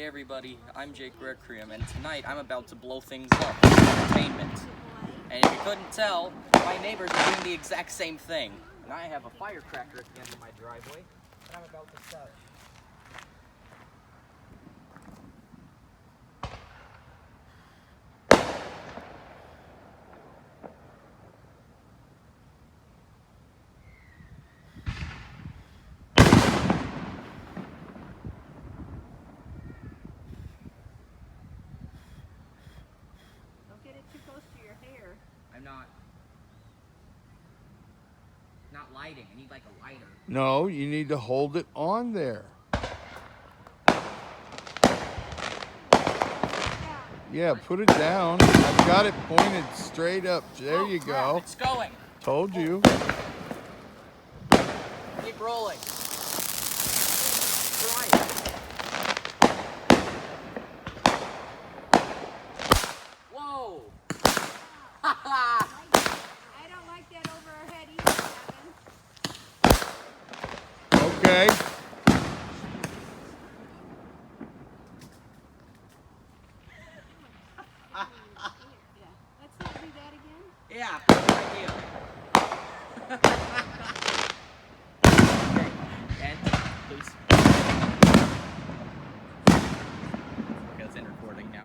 Hey everybody, I'm Jake Requiem, and tonight I'm about to blow things up with entertainment. And if you couldn't tell, my neighbors are doing the exact same thing. And I have a firecracker at the end of my driveway that I'm about to set. Don't get it too close to your hair. I'm not lighting. I need like a lighter. No, you need to hold it on there. Yeah, put it down. I've got it pointed straight up. There you go. It's going. Told you. Keep rolling. Try it. Whoa! I don't like that over our head either, Kevin. Okay. Yeah. Let's not do that again. Yeah, good idea.